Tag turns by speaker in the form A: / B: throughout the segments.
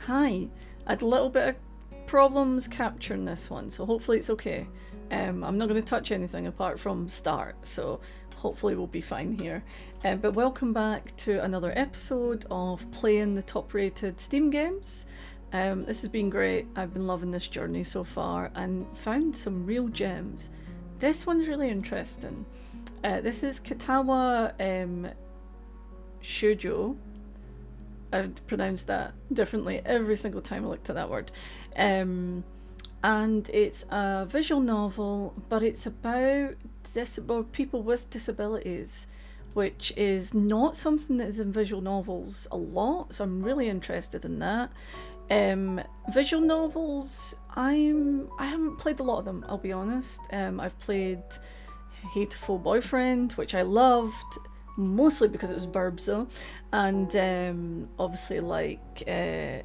A: Hi. I had a little bit of problems capturing this one, so hopefully it's okay. I'm not going to touch anything apart from start, so hopefully we'll be fine here. But welcome back to another episode of playing the top rated Steam games. This has been great. I've been loving this journey so far and found some real gems. This one's really interesting. This is Katawa Shoujo. I've pronounced that differently every single time I looked at that word. And it's a visual novel, but it's about people with disabilities, which is not something that is in visual novels a lot, so I'm really interested in that. Visual novels, I haven't played a lot of them, I'll be honest. I've played Hateful Boyfriend, which I loved, mostly because it was Burbs though, and obviously like Doki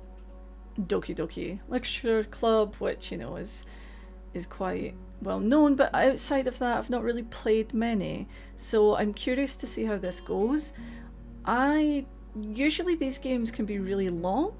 A: Doki Literature Club, which is quite well known, but outside of that I've not really played many, so I'm curious to see how this goes. Usually these games can be really long,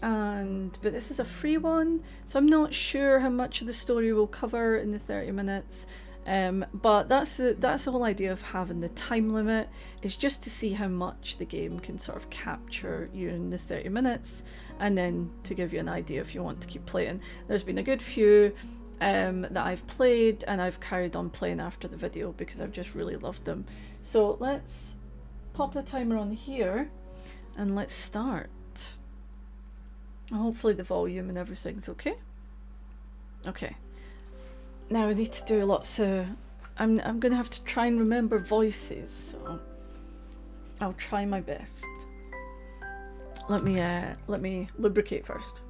A: but this is a free one, so I'm not sure how much of the story we'll cover in the 30 minutes. But that's the whole idea of having the time limit, is just to see how much the game can sort of capture you in the 30 minutes, and then to give you an idea if you want to keep playing. There's been a good few that I've played, and I've carried on playing after the video because I've just really loved them. So let's pop the timer on here and let's start. Hopefully the volume and everything's okay. Okay. Now I need to do lots of... I'm going to have to try and remember voices, so I'll try my best. Let me lubricate first.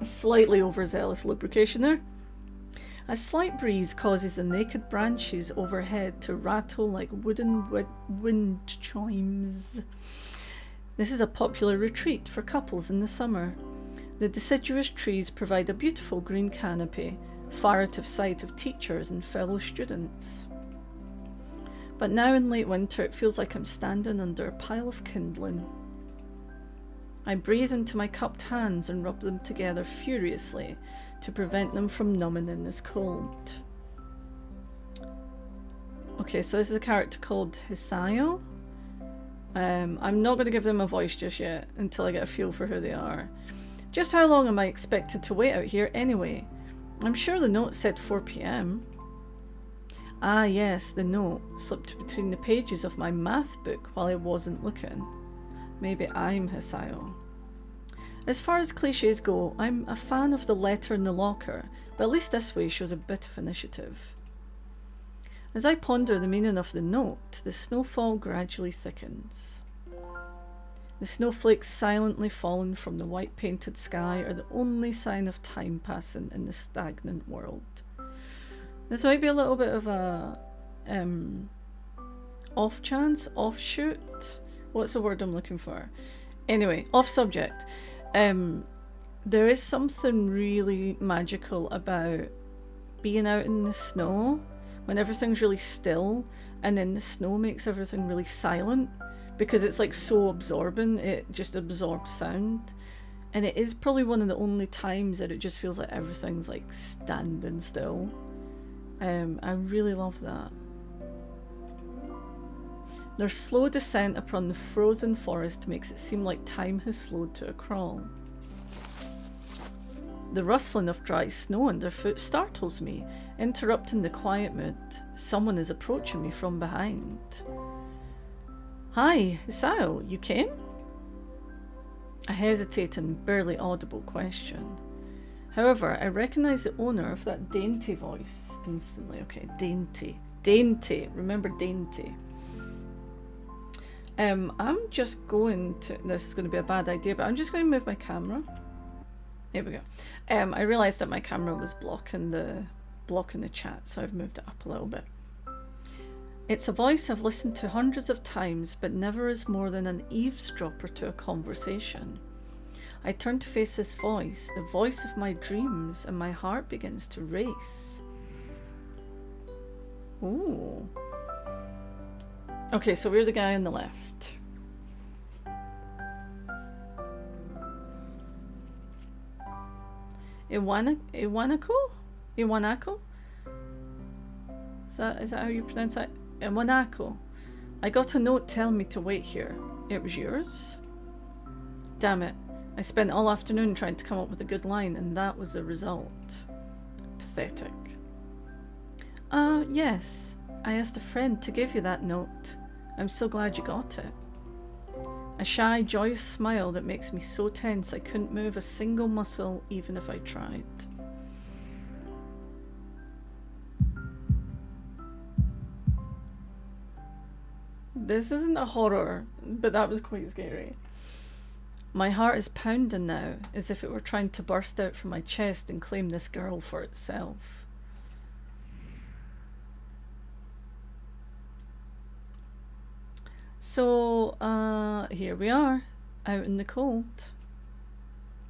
A: A slightly overzealous lubrication there. A slight breeze causes the naked branches overhead to rattle like wooden wind chimes. This is a popular retreat for couples in the summer. The deciduous trees provide a beautiful green canopy, far out of sight of teachers and fellow students. But now in late winter it feels like I'm standing under a pile of kindling. I breathe into my cupped hands and rub them together furiously to prevent them from numbing in this cold. Okay, so this is a character called Hisayo. I'm not going to give them a voice just yet until I get a feel for who they are. Just how long am I expected to wait out here anyway? I'm sure the note said 4 p.m. Ah yes, the note slipped between the pages of my math book while I wasn't looking. Maybe I'm Hisayo. As far as cliches go, I'm a fan of the letter in the locker, but at least this way shows a bit of initiative. As I ponder the meaning of the note, the snowfall gradually thickens. The snowflakes silently falling from the white painted sky are the only sign of time passing in the stagnant world. This might be a little bit of a offshoot. What's the word I'm looking for? Anyway, off subject. There is something really magical about being out in the snow when everything's really still, and then the snow makes everything really silent. Because it's like so absorbent, it just absorbs sound. And it is probably one of the only times that it just feels like everything's like standing still. I really love that. Their slow descent upon the frozen forest makes it seem like time has slowed to a crawl. The rustling of dry snow underfoot startles me, interrupting the quiet mood. Someone is approaching me from behind. Hi, Hisayo, you came? A hesitating, barely audible question. However, I recognise the owner of that dainty voice instantly. Okay, dainty. Dainty. Remember dainty. I'm just going to... This is going to be a bad idea, but I'm just going to move my camera. Here we go. I realised that my camera was blocking the chat, so I've moved it up a little bit. It's a voice I've listened to hundreds of times, but never as more than an eavesdropper to a conversation. I turn to face this voice, the voice of my dreams, and my heart begins to race. Ooh. Okay, so we're the guy on the left. Iwanako? Iwanako? Is that how you pronounce that? Iwanako. I got a note telling me to wait here. It was yours? Damn it. I spent all afternoon trying to come up with a good line, and that was the result. Pathetic. Yes. I asked a friend to give you that note. I'm so glad you got it. A shy, joyous smile that makes me so tense I couldn't move a single muscle even if I tried. This isn't a horror, but that was quite scary. My heart is pounding now, as if it were trying to burst out from my chest and claim this girl for itself. So, here we are, out in the cold.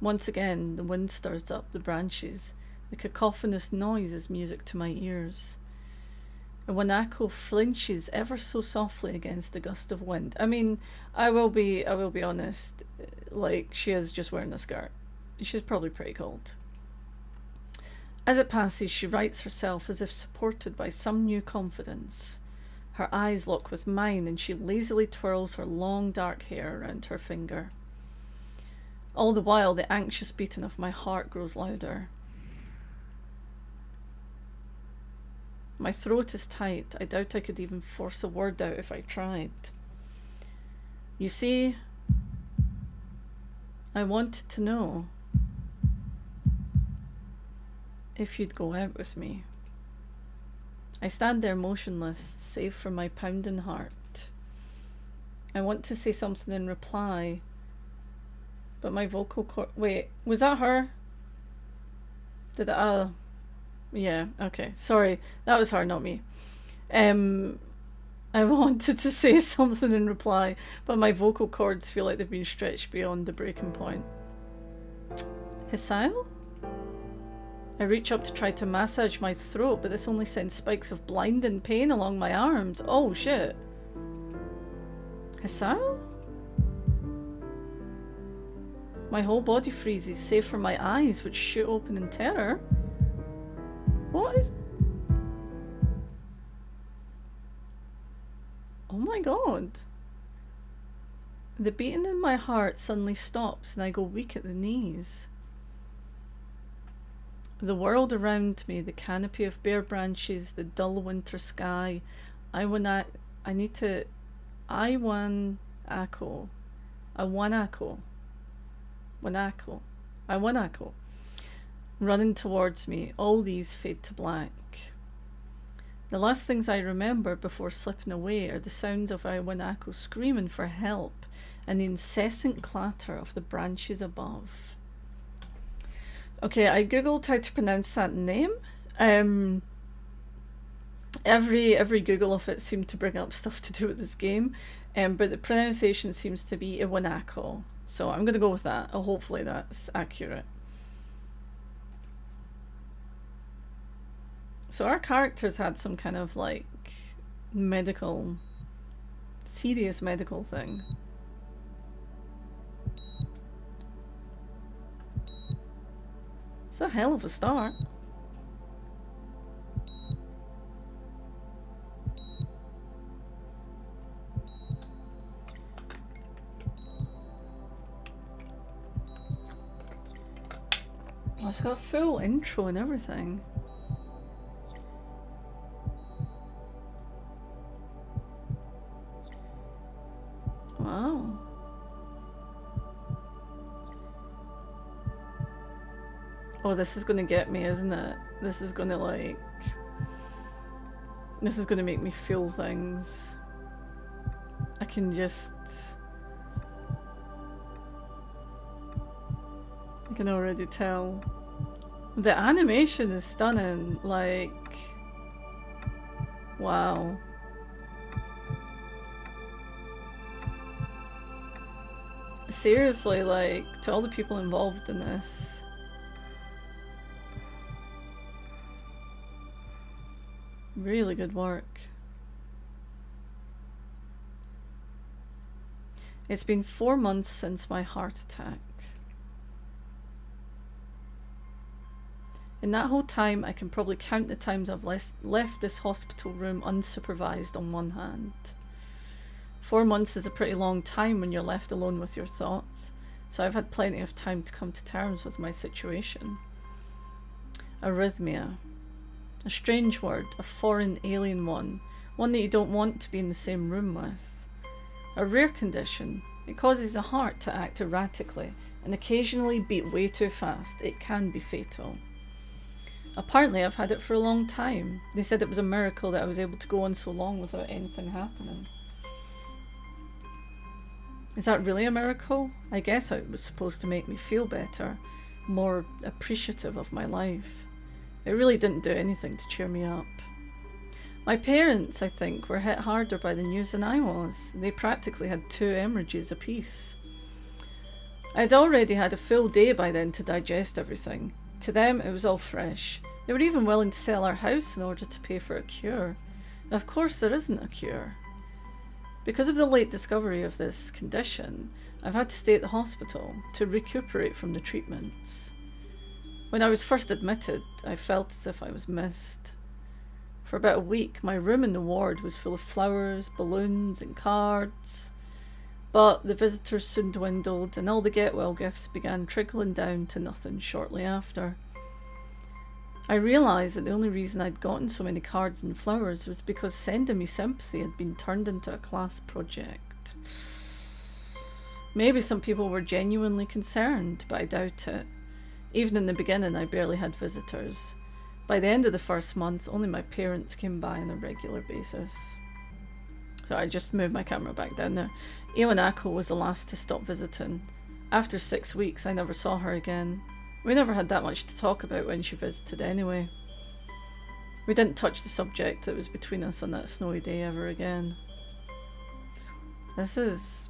A: Once again, the wind stirs up the branches. The cacophonous noise is music to my ears. Iwanako flinches ever so softly against a gust of wind. I mean, I will be honest, like, she is just wearing a skirt. She's probably pretty cold. As it passes, she rights herself as if supported by some new confidence. Her eyes lock with mine and she lazily twirls her long dark hair around her finger. All the while, the anxious beating of my heart grows louder. My throat is tight. I doubt I could even force a word out if I tried. You see, I wanted to know if you'd go out with me. I stand there motionless, save for my pounding heart. I want to say something in reply, but my vocal cord... Wait, was that her? Did I... yeah, okay. Sorry, that was her, not me. I wanted to say something in reply, but my vocal cords feel like they've been stretched beyond the breaking point. Hisao? I reach up to try to massage my throat, but this only sends spikes of blinding pain along my arms. Oh shit. Hisao? My whole body freezes, save for my eyes, which shoot open in terror. What is... oh my god. The beating in my heart suddenly stops and I go weak at the knees. The world around me, the canopy of bare branches, the dull winter sky. Iwanako. Running towards me, all these fade to black. The last things I remember before slipping away are the sounds of Iwanako screaming for help and the incessant clatter of the branches above. Okay, I googled how to pronounce that name. Every Google of it seemed to bring up stuff to do with this game, but the pronunciation seems to be Iwanako. So I'm gonna go with that. Hopefully that's accurate. So our characters had some kind of like serious medical thing. It's a hell of a start. Oh, it's got a full intro and everything. Wow. Oh, this is gonna get me, isn't it? This is gonna make me feel things. I can already tell. The animation is stunning, like... wow. Seriously, like, to all the people involved in this. Really good work. It's been 4 months since my heart attack. In that whole time, I can probably count the times I've left this hospital room unsupervised on one hand. 4 months is a pretty long time when you're left alone with your thoughts, so I've had plenty of time to come to terms with my situation. Arrhythmia. A strange word, a foreign alien one that you don't want to be in the same room with. A rare condition. It causes the heart to act erratically and occasionally beat way too fast. It can be fatal. Apparently I've had it for a long time. They said it was a miracle that I was able to go on so long without anything happening. Is that really a miracle? I guess it was supposed to make me feel better, more appreciative of my life. It really didn't do anything to cheer me up. My parents, I think, were hit harder by the news than I was. They practically had 2 hemorrhages apiece. I'd already had a full day by then to digest everything. To them, it was all fresh. They were even willing to sell our house in order to pay for a cure. Of course, there isn't a cure. Because of the late discovery of this condition, I've had to stay at the hospital to recuperate from the treatments. When I was first admitted, I felt as if I was missed. For about a week, my room in the ward was full of flowers, balloons, and cards. But the visitors soon dwindled, and all the get-well gifts began trickling down to nothing shortly after. I realised that the only reason I'd gotten so many cards and flowers was because sending me sympathy had been turned into a class project. Maybe some people were genuinely concerned, but I doubt it. Even in the beginning, I barely had visitors. By the end of the first month, only my parents came by on a regular basis. So I just moved my camera back down there. Iwanako was the last to stop visiting. After 6 weeks, I never saw her again. We never had that much to talk about when she visited anyway. We didn't touch the subject that was between us on that snowy day ever again. This is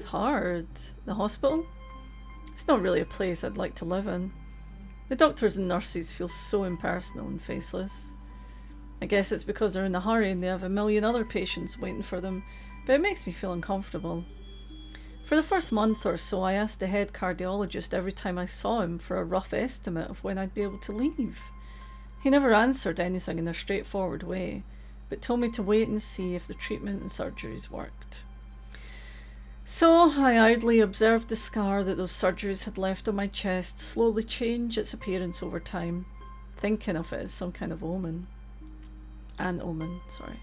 A: hard. The hospital? It's not really a place I'd like to live in. The doctors and nurses feel so impersonal and faceless. I guess it's because they're in a hurry and they have a million other patients waiting for them, but it makes me feel uncomfortable. For the first month or so, I asked the head cardiologist every time I saw him for a rough estimate of when I'd be able to leave. He never answered anything in a straightforward way, but told me to wait and see if the treatment and surgeries worked. So I idly observed the scar that those surgeries had left on my chest slowly change its appearance over time, thinking of it as some kind of omen. An omen, sorry.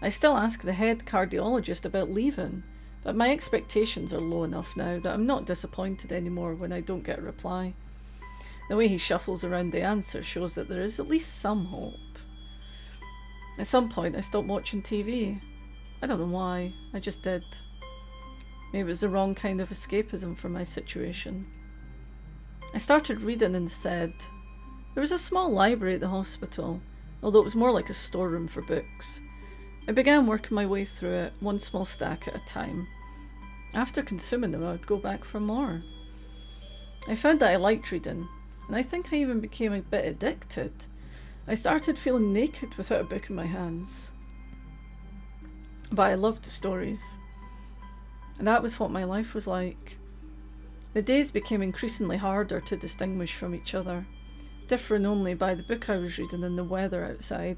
A: I still ask the head cardiologist about leaving, but my expectations are low enough now that I'm not disappointed anymore when I don't get a reply. The way he shuffles around the answer shows that there is at least some hope. At some point I stopped watching TV. I don't know why, I just did. Maybe it was the wrong kind of escapism for my situation. I started reading instead. There was a small library at the hospital, although it was more like a storeroom for books. I began working my way through it, one small stack at a time. After consuming them, I would go back for more. I found that I liked reading, and I think I even became a bit addicted. I started feeling naked without a book in my hands. But I loved the stories. And that was what my life was like. The days became increasingly harder to distinguish from each other, differing only by the book I was reading and the weather outside.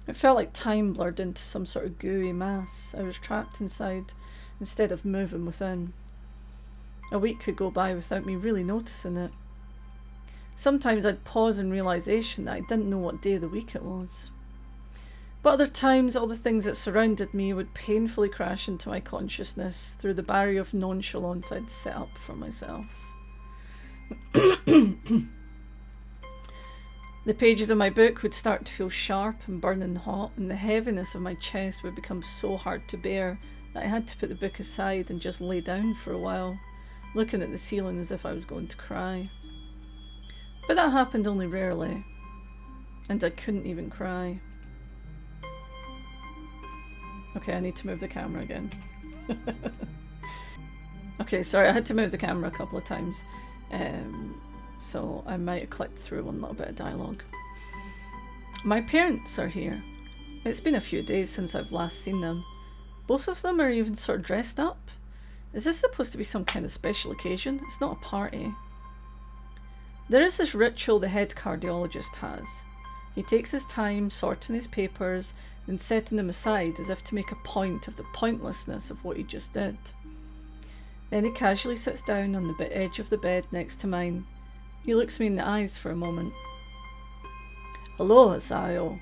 A: It felt like time blurred into some sort of gooey mass. I was trapped inside instead of moving within. A week could go by without me really noticing it. Sometimes I'd pause in realisation that I didn't know what day of the week it was. But other times, all the things that surrounded me would painfully crash into my consciousness through the barrier of nonchalance I'd set up for myself. The pages of my book would start to feel sharp and burning hot, and the heaviness of my chest would become so hard to bear that I had to put the book aside and just lay down for a while, looking at the ceiling as if I was going to cry. But that happened only rarely, and I couldn't even cry. Okay, I need to move the camera again. Okay, sorry, I had to move the camera a couple of times. So I might have clicked through one little bit of dialogue. My parents are here. It's been a few days since I've last seen them. Both of them are even sort of dressed up. Is this supposed to be some kind of special occasion? It's not a party. There is this ritual the head cardiologist has. He takes his time sorting his papers and setting them aside as if to make a point of the pointlessness of what he just did. Then he casually sits down on the edge of the bed next to mine. He looks me in the eyes for a moment. "Hello, Hisayo.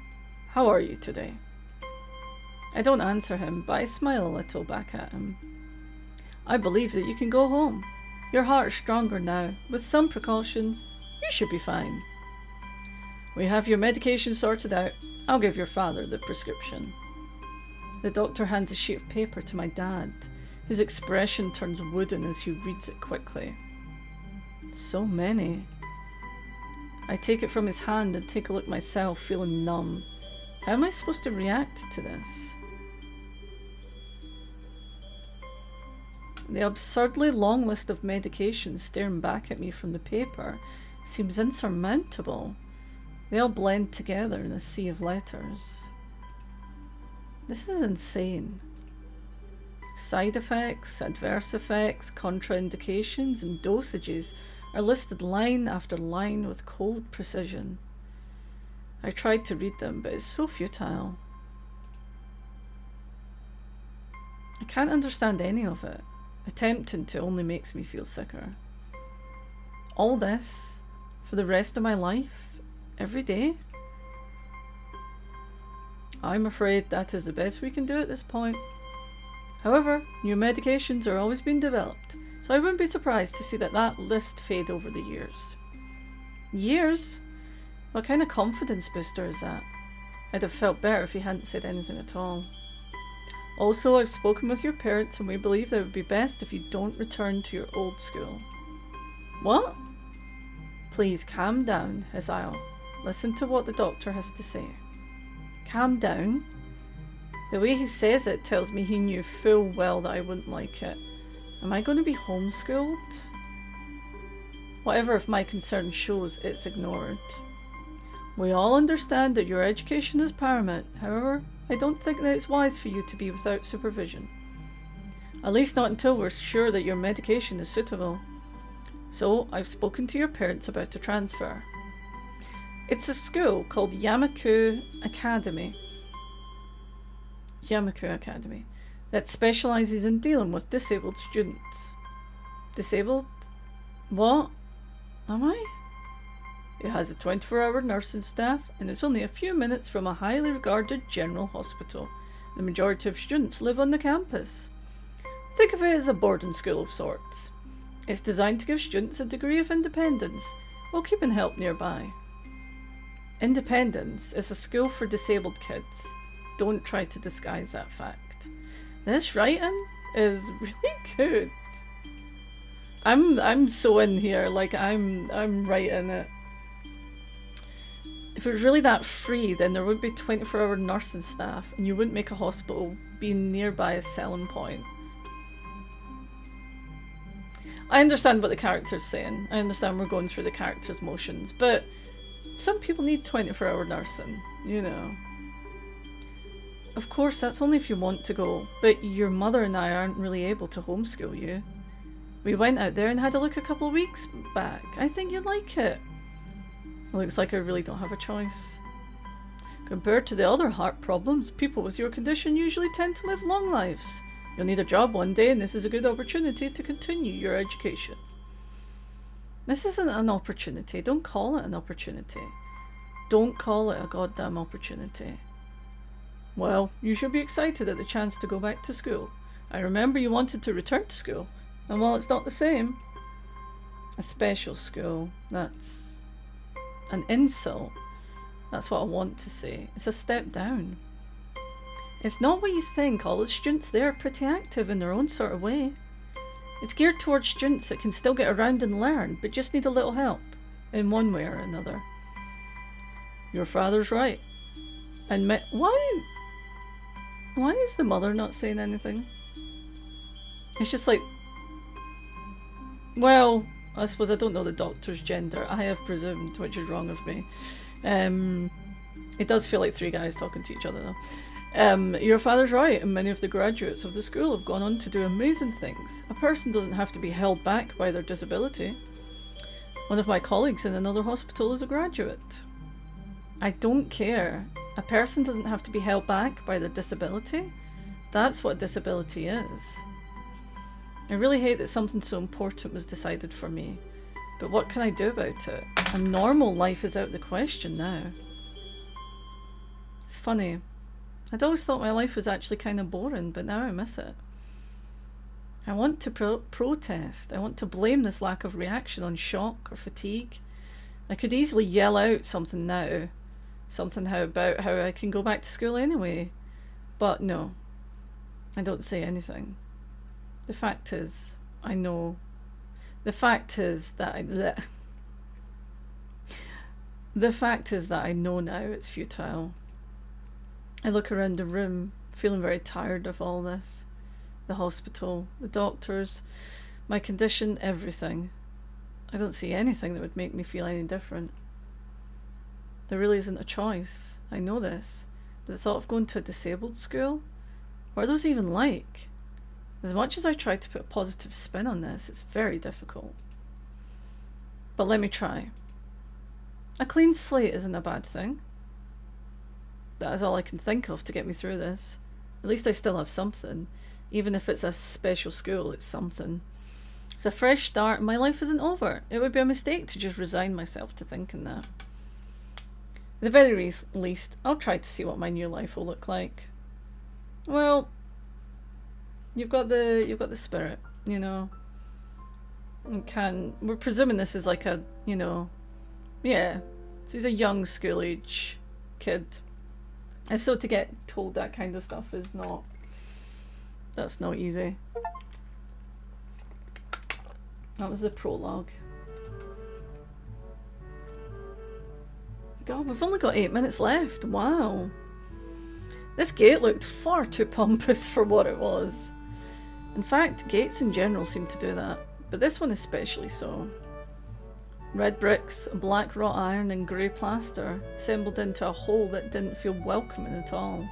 A: How are you today?" I don't answer him, but I smile a little back at him. "I believe that you can go home. Your heart is stronger now. With some precautions, you should be fine. We have your medication sorted out. I'll give your father the prescription." The doctor hands a sheet of paper to my dad. His expression turns wooden as he reads it quickly. So many. I take it from his hand and take a look myself, feeling numb. How am I supposed to react to this? The absurdly long list of medications staring back at me from the paper seems insurmountable. They all blend together in a sea of letters. This is insane. Side effects, adverse effects, contraindications, and dosages are listed line after line with cold precision. I tried to read them, but it's so futile. I can't understand any of it. Attempting to only makes me feel sicker. All this for the rest of my life, every day? I'm afraid that is the best we can do at this point. However, new medications are always being developed, so I wouldn't be surprised to see that list fade over the years. Years? What kind of confidence booster is that? I'd have felt better if he hadn't said anything at all. Also, I've spoken with your parents and we believe that it would be best if you don't return to your old school. What? Please calm down, Hisayo. Listen to what the doctor has to say. Calm down? The way he says it tells me he knew full well that I wouldn't like it. Am I going to be homeschooled? Whatever of my concern shows, it's ignored. We all understand that your education is paramount. However, I don't think that it's wise for you to be without supervision. At least not until we're sure that your medication is suitable. So, I've spoken to your parents about a transfer. It's a school called Yamaku Academy. That specialises in dealing with disabled students. Disabled? What? Am I? It has a 24-hour nursing staff and it's only a few minutes from a highly regarded general hospital. The majority of students live on the campus. Think of it as a boarding school of sorts. It's designed to give students a degree of independence while keeping help nearby. Independence is a school for disabled kids. Don't try to disguise that fact. This writing is really good. I'm so in here, like I'm writing it. If it was really that free, then there would be 24-hour nursing staff and you wouldn't make a hospital being nearby a selling point. I understand what the character's saying. I understand we're going through the character's motions, but some people need 24-hour nursing, you know. Of course, that's only if you want to go, but your mother and I aren't really able to homeschool you. We went out there and had a look a couple of weeks back. I think you'd like it. It looks like I really don't have a choice. Compared to the other heart problems, people with your condition usually tend to live long lives. You'll need a job one day and this is a good opportunity to continue your education. This isn't an opportunity. Don't call it an opportunity. Don't call it a goddamn opportunity. Well, you should be excited at the chance to go back to school. I remember you wanted to return to school, and while it's not the same, a special school, that's an insult. That's what I want to say. It's a step down. It's not what you think. All the students there are pretty active in their own sort of way. It's geared towards students that can still get around and learn, but just need a little help, in one way or another. Your father's right. And why is the mother not saying anything? It's just like, well, I suppose I don't know the doctor's gender. I have presumed, which is wrong of me. It does feel like three guys talking to each other though. Your father's right, and many of the graduates of the school have gone on to do amazing things. A person doesn't have to be held back by their disability. One of my colleagues in another hospital is a graduate. I don't care. A person doesn't have to be held back by their disability. That's what disability is. I really hate that something so important was decided for me. But what can I do about it? A normal life is out of the question now. It's funny. I'd always thought my life was actually kind of boring, but now I miss it. I want to protest. I want to blame this lack of reaction on shock or fatigue. I could easily yell out something now. Something about how I can go back to school anyway. But no. I don't say anything. The fact is, I know. The fact is that The fact is that I know now it's futile. I look around the room, feeling very tired of all this. The hospital, the doctors, my condition, everything. I don't see anything that would make me feel any different. There really isn't a choice. I know this. But the thought of going to a disabled school? What are those even like? As much as I try to put a positive spin on this, it's very difficult. But let me try. A clean slate isn't a bad thing. That is all I can think of to get me through this. At least I still have something. Even if it's a special school, it's something. It's a fresh start and my life isn't over. It would be a mistake to just resign myself to thinking that. At the very least, I'll try to see what my new life will look like. Well, you've got the spirit, you know. We're presuming this is like a, you know, yeah. So he's a young school age kid. And so to get told that kind of stuff is that's not easy. That was the prologue. God, we've only got 8 minutes left. Wow. This gate looked far too pompous for what it was. In fact, gates in general seem to do that, but this one especially so. Red bricks, black wrought iron and grey plaster assembled into a whole that didn't feel welcoming at all.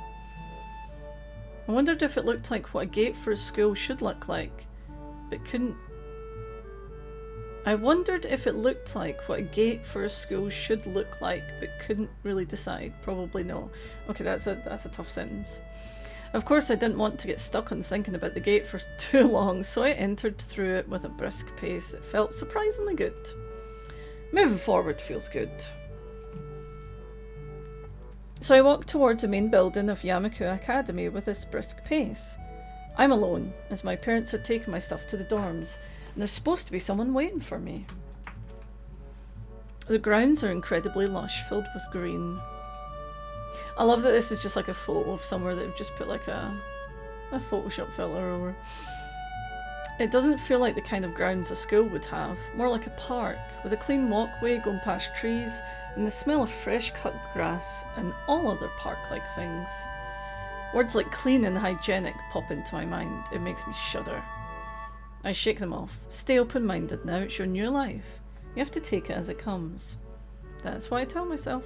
A: I wondered if it looked like what a gate for a school should look like, but couldn't... I wondered if it looked like what a gate for a school should look like, but couldn't really decide. Probably no. Okay, that's a tough sentence. Of course, I didn't want to get stuck on thinking about the gate for too long, so I entered through it with a brisk pace that felt surprisingly good. Moving forward feels good. So I walked towards the main building of Yamaku Academy with this brisk pace. I'm alone, as my parents had taken my stuff to the dorms, and there's supposed to be someone waiting for me. The grounds are incredibly lush, filled with green. I love that this is just like a photo of somewhere that they've just put like a Photoshop filter over. It doesn't feel like the kind of grounds a school would have, more like a park, with a clean walkway going past trees and the smell of fresh cut grass and all other park-like things. Words like clean and hygienic pop into my mind. It makes me shudder. I shake them off. Stay open-minded now, it's your new life. You have to take it as it comes. That's what I tell myself.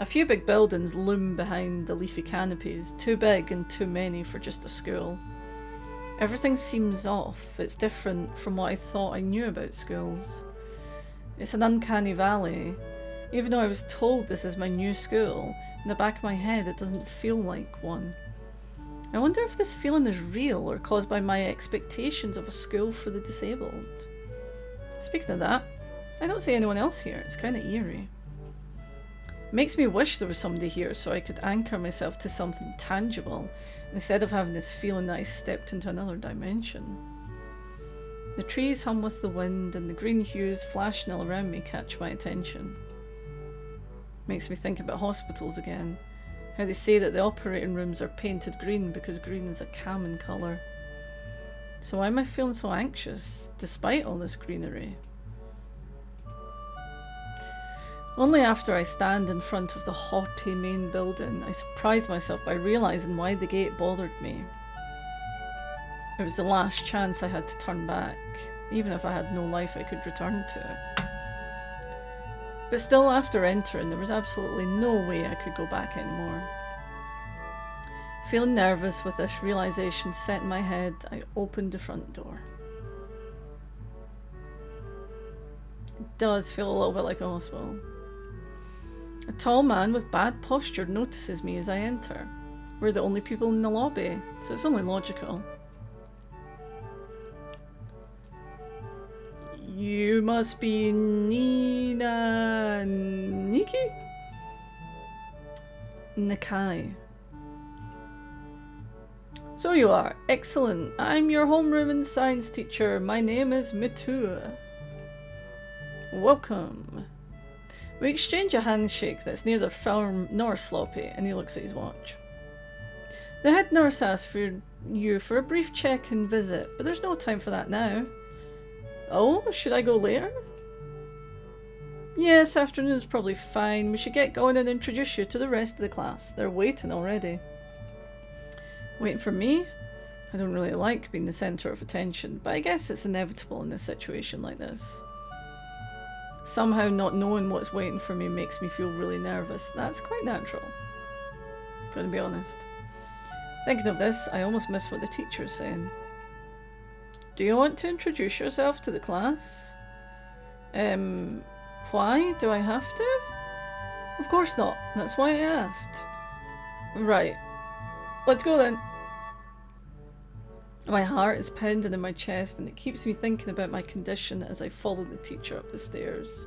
A: A few big buildings loom behind the leafy canopies, too big and too many for just a school. Everything seems off. It's different from what I thought I knew about schools. It's an uncanny valley. Even though I was told this is my new school, in the back of my head it doesn't feel like one. I wonder if this feeling is real or caused by my expectations of a school for the disabled. Speaking of that, I don't see anyone else here. It's kind of eerie. It makes me wish there was somebody here so I could anchor myself to something tangible instead of having this feeling that I stepped into another dimension. The trees hum with the wind and the green hues flashing all around me catch my attention. Makes me think about hospitals again. How they say that the operating rooms are painted green because green is a calming colour. So why am I feeling so anxious despite all this greenery? Only after I stand in front of the haughty main building, I surprise myself by realising why the gate bothered me. It was the last chance I had to turn back, even if I had no life I could return to. But still, after entering, there was absolutely no way I could go back anymore. Feeling nervous with this realisation set in my head, I opened the front door. It does feel a little bit like a hospital. A tall man with bad posture notices me as I enter. We're the only people in the lobby, so it's only logical. You must be Nina... Nikki? Nakai. So you are. Excellent. I'm your homeroom and science teacher. My name is Mitu. Welcome. We exchange a handshake that's neither firm nor sloppy, and he looks at his watch. The head nurse asked you for a brief check and visit, but there's no time for that now. Oh, should I go later? Yes, afternoon's probably fine. We should get going and introduce you to the rest of the class. They're waiting already. Waiting for me? I don't really like being the centre of attention, but I guess it's inevitable in a situation like this. Somehow not knowing what's waiting for me makes me feel really nervous. That's quite natural. Gonna be honest. Thinking of this, I almost miss what the teacher's saying. Do you want to introduce yourself to the class? Why? Do I have to? Of course not. That's why I asked. Right. Let's go then. My heart is pounding in my chest and it keeps me thinking about my condition as I follow the teacher up the stairs.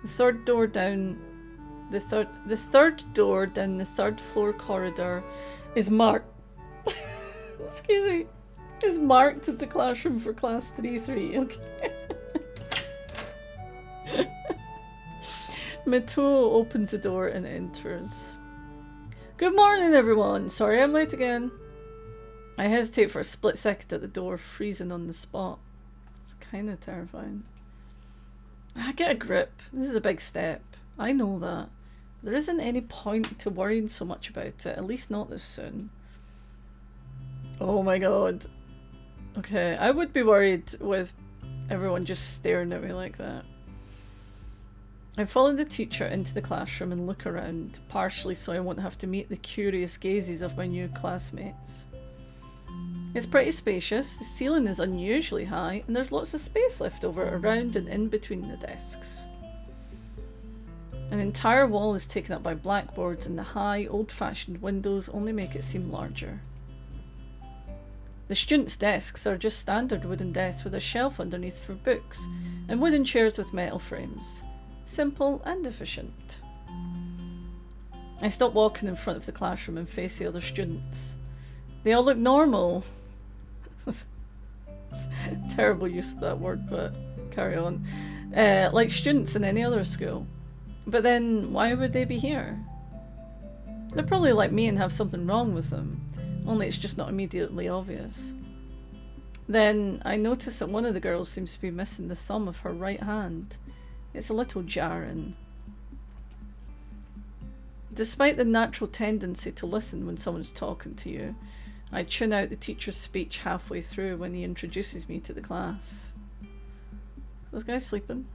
A: The third door down the third floor corridor is marked excuse me, is marked as the classroom for class 3-3. Okay. Mito opens the door and enters. Good morning, everyone. Sorry I'm late again. I hesitate for a split second at the door, freezing on the spot. It's kind of terrifying. Get a grip. This is a big step. I know that. There isn't any point to worrying so much about it, at least not this soon. Oh my god. Okay, I would be worried with everyone just staring at me like that. I follow the teacher into the classroom and look around, partially so I won't have to meet the curious gazes of my new classmates. It's pretty spacious, the ceiling is unusually high, and there's lots of space left over around and in between the desks. An entire wall is taken up by blackboards, and the high, old-fashioned windows only make it seem larger. The students' desks are just standard wooden desks with a shelf underneath for books, and wooden chairs with metal frames. Simple and efficient. I stop walking in front of the classroom and face the other students. They all look normal. Terrible use of that word, but carry on. Like students in any other school. But then, why would they be here? They're probably like me and have something wrong with them, only it's just not immediately obvious. Then, I notice that one of the girls seems to be missing the thumb of her right hand. It's a little jarring. Despite the natural tendency to listen when someone's talking to you, I tune out the teacher's speech halfway through when he introduces me to the class. This guy's sleeping.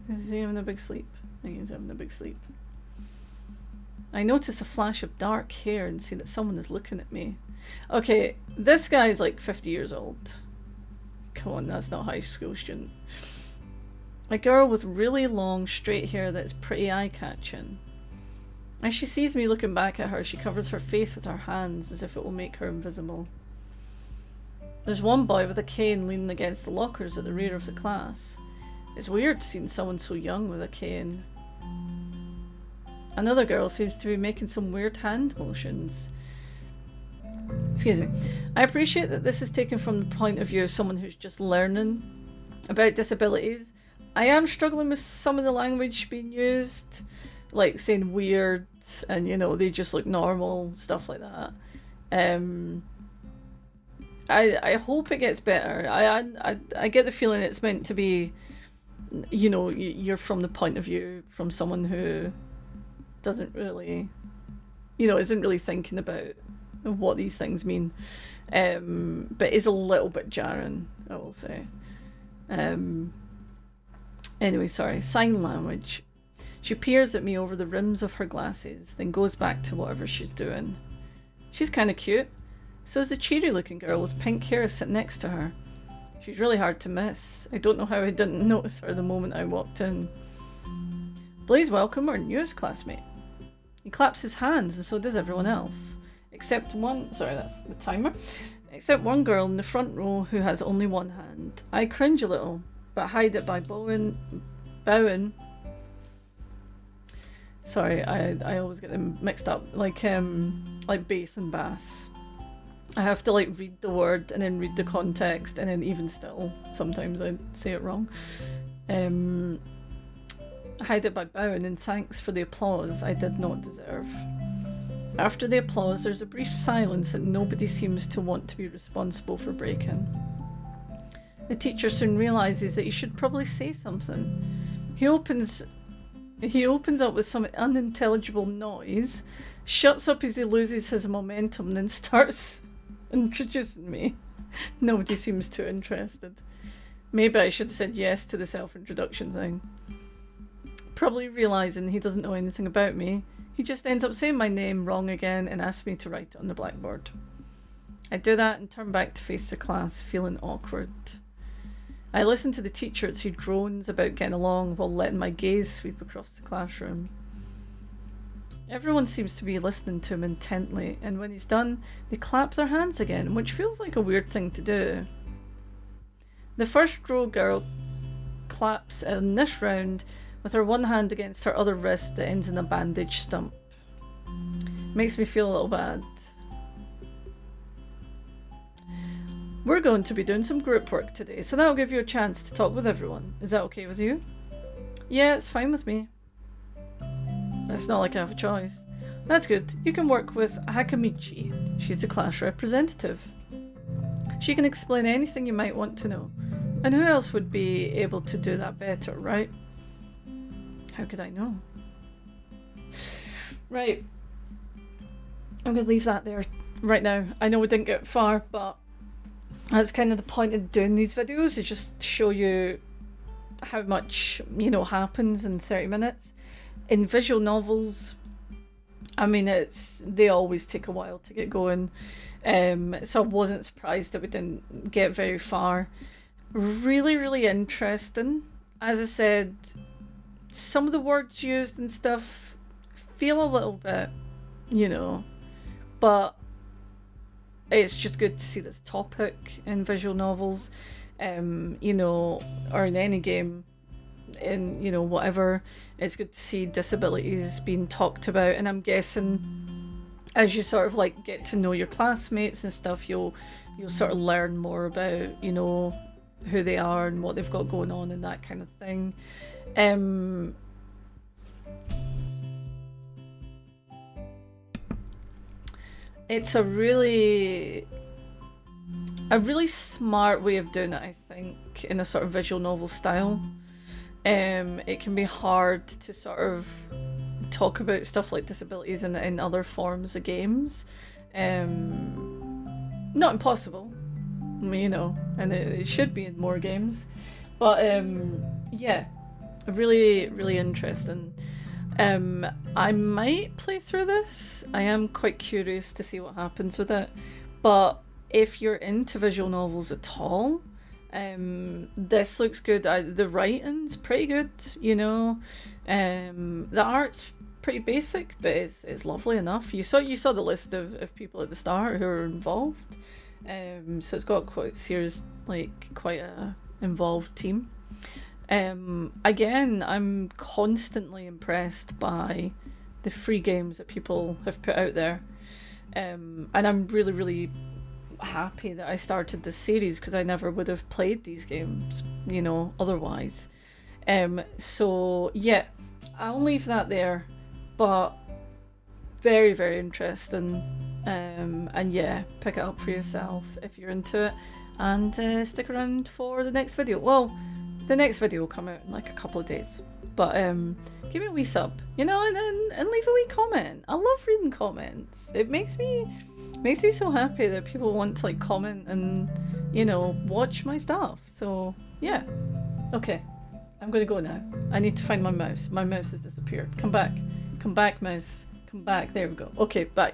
A: Is he having a big sleep? I think he's having a big sleep. I notice a flash of dark hair and see that someone is looking at me. Okay, this guy's like 50 years old. Come on, that's not a high school student. A girl with really long, straight hair that's pretty eye-catching. As she sees me looking back at her, she covers her face with her hands as if it will make her invisible. There's one boy with a cane leaning against the lockers at the rear of the class. It's weird seeing someone so young with a cane. Another girl seems to be making some weird hand motions. Excuse me. I appreciate that this is taken from the point of view of someone who's just learning about disabilities. I am struggling with some of the language being used, like saying weird and, you know, they just look normal, stuff like that. I hope it gets better. I get the feeling it's meant to be, you know, you're from the point of view from someone who doesn't really, you know, isn't really thinking about what these things mean, but is a little bit jarring, I will say. Anyway, sorry, sign language. She peers at me over the rims of her glasses, then goes back to whatever she's doing. She's kind of cute. So's the cheery looking girl with pink hair sitting next to her. She's really hard to miss. I don't know how I didn't notice her the moment I walked in. Please welcome our newest classmate. He claps his hands, and so does everyone else. Except one... Sorry, that's the timer. Except one girl in the front row who has only one hand. I cringe a little, but hide it by bowing. Sorry, I always get them mixed up. Like bass and bass. I have to like read the word and then read the context, and then even still, sometimes I say it wrong. Hide it by bowing, and thanks for the applause I did not deserve. After the applause, there's a brief silence that nobody seems to want to be responsible for breaking. The teacher soon realizes that he should probably say something. He opens up with some unintelligible noise, shuts up as he loses his momentum, and then starts introducing me. Nobody seems too interested. Maybe I should have said yes to the self-introduction thing. Probably realising he doesn't know anything about me, he just ends up saying my name wrong again and asks me to write it on the blackboard. I do that and turn back to face the class, feeling awkward. I listen to the teacher as he drones about getting along while letting my gaze sweep across the classroom. Everyone seems to be listening to him intently, and when he's done, they clap their hands again, which feels like a weird thing to do. The first row girl claps in this round with her one hand against her other wrist that ends in a bandage stump. Makes me feel a little bad. We're going to be doing some group work today, so that'll give you a chance to talk with everyone. Is that okay with you? Yeah, it's fine with me. It's not like I have a choice. That's good. You can work with Hakamichi. She's the class representative. She can explain anything you might want to know. And who else would be able to do that better, right? How could I know? Right. I'm going to leave that there right now. I know we didn't get far, but that's kind of the point of doing these videos, is just show you how much, happens in 30 minutes. In visual novels, I mean, they always take a while to get going. So I wasn't surprised that we didn't get very far. Really, really interesting. As I said, some of the words used and stuff feel a little bit, but it's just good to see this topic in visual novels, or in any game, in, whatever. It's good to see disabilities being talked about, and I'm guessing as you sort of like get to know your classmates and stuff, you'll sort of learn more about, who they are and what they've got going on and that kind of thing. It's a really smart way of doing it, I think, in a sort of visual novel style. It can be hard to sort of talk about stuff like disabilities in other forms of games. Not impossible, and it should be in more games. But yeah, really, really interesting. I might play through this. I am quite curious to see what happens with it. But if you're into visual novels at all, this looks good. The writing's pretty good, the art's pretty basic, but it's lovely enough. You saw the list of people at the start who are involved, so it's got quite serious, quite a involved team. Again, I'm constantly impressed by the free games that people have put out there, and I'm really, really happy that I started this series, because I never would have played these games, otherwise. So yeah, I'll leave that there, but very, very interesting. And yeah, pick it up for yourself if you're into it, and stick around for the next video. Well, the next video will come out in a couple of days, but give me a wee sub, and leave a wee comment. I love reading comments. It makes me so happy that people want to comment and watch my stuff. So yeah, okay, I'm gonna go now. I need to find my mouse. My mouse has disappeared. Come back, mouse, come back. There we go. Okay, bye.